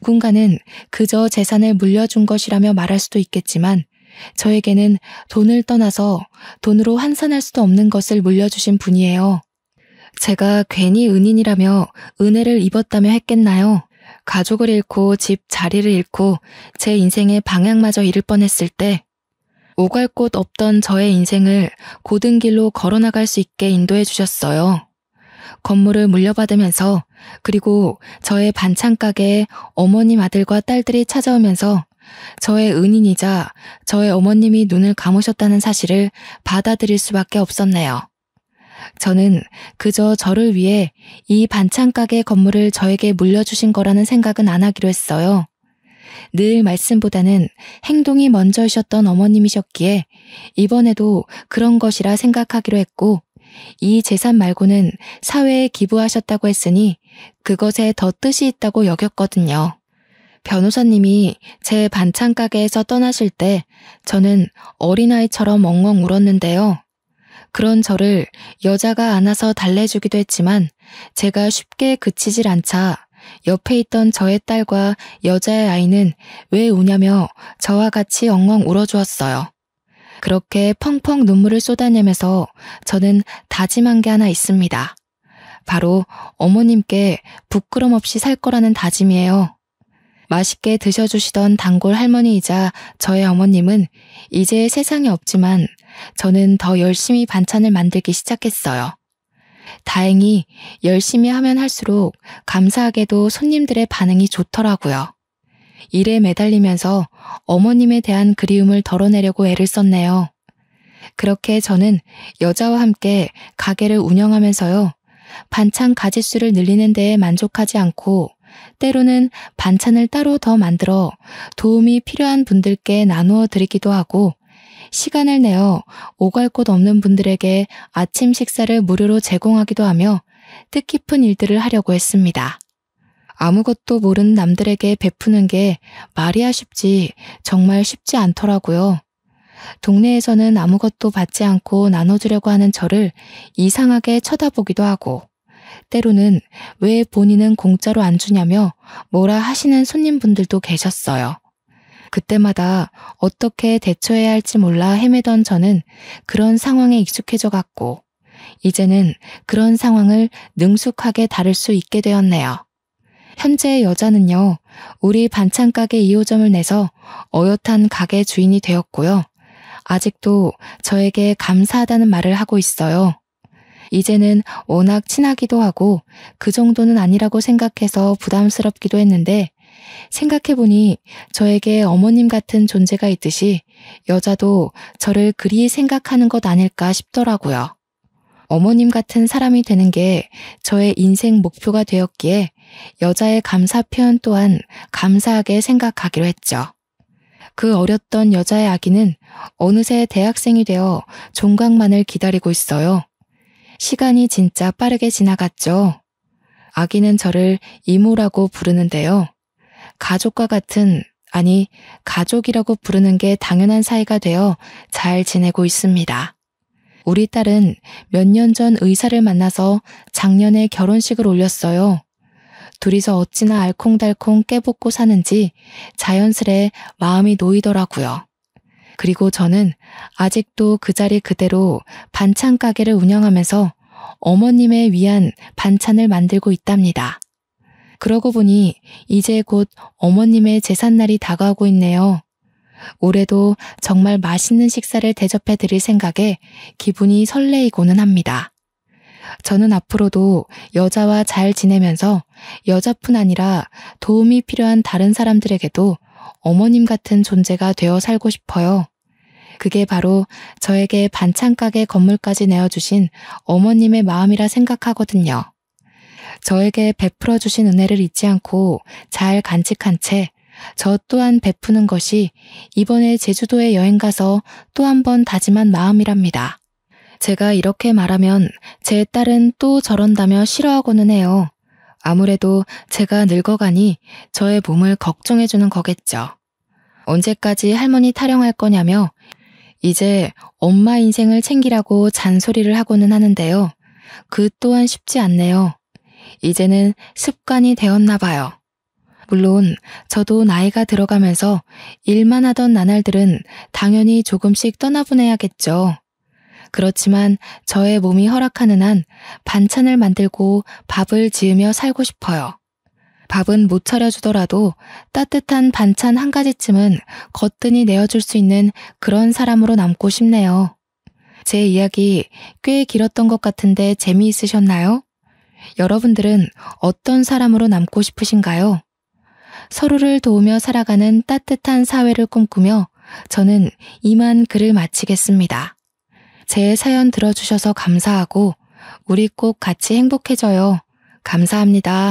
누군가는 그저 재산을 물려준 것이라며 말할 수도 있겠지만 저에게는 돈을 떠나서 돈으로 환산할 수도 없는 것을 물려주신 분이에요. 제가 괜히 은인이라며 은혜를 입었다며 했겠나요? 가족을 잃고 집 자리를 잃고 제 인생의 방향마저 잃을 뻔했을 때 오갈 곳 없던 저의 인생을 고든 길로 걸어나갈 수 있게 인도해 주셨어요. 건물을 물려받으면서 그리고 저의 반찬 가게에 어머님 아들과 딸들이 찾아오면서 저의 은인이자 저의 어머님이 눈을 감으셨다는 사실을 받아들일 수밖에 없었네요. 저는 그저 저를 위해 이 반찬 가게 건물을 저에게 물려주신 거라는 생각은 안 하기로 했어요. 늘 말씀보다는 행동이 먼저이셨던 어머님이셨기에 이번에도 그런 것이라 생각하기로 했고, 이 재산 말고는 사회에 기부하셨다고 했으니 그것에 더 뜻이 있다고 여겼거든요. 변호사님이 제 반찬 가게에서 떠나실 때 저는 어린아이처럼 엉엉 울었는데요. 그런 저를 여자가 안아서 달래주기도 했지만 제가 쉽게 그치질 않자 옆에 있던 저의 딸과 여자의 아이는 왜 우냐며 저와 같이 엉엉 울어주었어요. 그렇게 펑펑 눈물을 쏟아내면서 저는 다짐한 게 하나 있습니다. 바로 어머님께 부끄럼 없이 살 거라는 다짐이에요. 맛있게 드셔주시던 단골 할머니이자 저의 어머님은 이제 세상에 없지만 저는 더 열심히 반찬을 만들기 시작했어요. 다행히 열심히 하면 할수록 감사하게도 손님들의 반응이 좋더라고요. 일에 매달리면서 어머님에 대한 그리움을 덜어내려고 애를 썼네요. 그렇게 저는 여자와 함께 가게를 운영하면서요, 반찬 가짓수를 늘리는 데에 만족하지 않고 때로는 반찬을 따로 더 만들어 도움이 필요한 분들께 나누어 드리기도 하고, 시간을 내어 오갈 곳 없는 분들에게 아침 식사를 무료로 제공하기도 하며 뜻깊은 일들을 하려고 했습니다. 아무것도 모르는 남들에게 베푸는 게 말이야 쉽지 정말 쉽지 않더라고요. 동네에서는 아무것도 받지 않고 나눠주려고 하는 저를 이상하게 쳐다보기도 하고, 때로는 왜 본인은 공짜로 안 주냐며 뭐라 하시는 손님분들도 계셨어요. 그때마다 어떻게 대처해야 할지 몰라 헤매던 저는 그런 상황에 익숙해져 갔고, 이제는 그런 상황을 능숙하게 다룰 수 있게 되었네요. 현재 여자는요, 우리 반찬 가게 2호점을 내서 어엿한 가게 주인이 되었고요. 아직도 저에게 감사하다는 말을 하고 있어요. 이제는 워낙 친하기도 하고 그 정도는 아니라고 생각해서 부담스럽기도 했는데, 생각해보니 저에게 어머님 같은 존재가 있듯이 여자도 저를 그리 생각하는 것 아닐까 싶더라고요. 어머님 같은 사람이 되는 게 저의 인생 목표가 되었기에 여자의 감사 표현 또한 감사하게 생각하기로 했죠. 그 어렸던 여자의 아기는 어느새 대학생이 되어 종강만을 기다리고 있어요. 시간이 진짜 빠르게 지나갔죠. 아기는 저를 이모라고 부르는데요. 가족과 같은, 아니 가족이라고 부르는 게 당연한 사이가 되어 잘 지내고 있습니다. 우리 딸은 몇 년 전 의사를 만나서 작년에 결혼식을 올렸어요. 둘이서 어찌나 알콩달콩 깨붙고 사는지 자연스레 마음이 놓이더라고요. 그리고 저는 아직도 그 자리 그대로 반찬 가게를 운영하면서 어머님을 위한 반찬을 만들고 있답니다. 그러고 보니 이제 곧 어머님의 제삿날이 다가오고 있네요. 올해도 정말 맛있는 식사를 대접해 드릴 생각에 기분이 설레이고는 합니다. 저는 앞으로도 여자와 잘 지내면서 여자뿐 아니라 도움이 필요한 다른 사람들에게도 어머님 같은 존재가 되어 살고 싶어요. 그게 바로 저에게 반찬 가게 건물까지 내어주신 어머님의 마음이라 생각하거든요. 저에게 베풀어 주신 은혜를 잊지 않고 잘 간직한 채 저 또한 베푸는 것이 이번에 제주도에 여행 가서 또 한 번 다짐한 마음이랍니다. 제가 이렇게 말하면 제 딸은 또 저런다며 싫어하고는 해요. 아무래도 제가 늙어가니 저의 몸을 걱정해주는 거겠죠. 언제까지 할머니 타령할 거냐며 이제 엄마 인생을 챙기라고 잔소리를 하고는 하는데요. 그 또한 쉽지 않네요. 이제는 습관이 되었나 봐요. 물론 저도 나이가 들어가면서 일만 하던 나날들은 당연히 조금씩 떠나보내야겠죠. 그렇지만 저의 몸이 허락하는 한 반찬을 만들고 밥을 지으며 살고 싶어요. 밥은 못 차려주더라도 따뜻한 반찬 한 가지쯤은 거뜬히 내어줄 수 있는 그런 사람으로 남고 싶네요. 제 이야기 꽤 길었던 것 같은데 재미있으셨나요? 여러분들은 어떤 사람으로 남고 싶으신가요? 서로를 도우며 살아가는 따뜻한 사회를 꿈꾸며 저는 이만 글을 마치겠습니다. 제 사연 들어주셔서 감사하고 우리 꼭 같이 행복해져요. 감사합니다.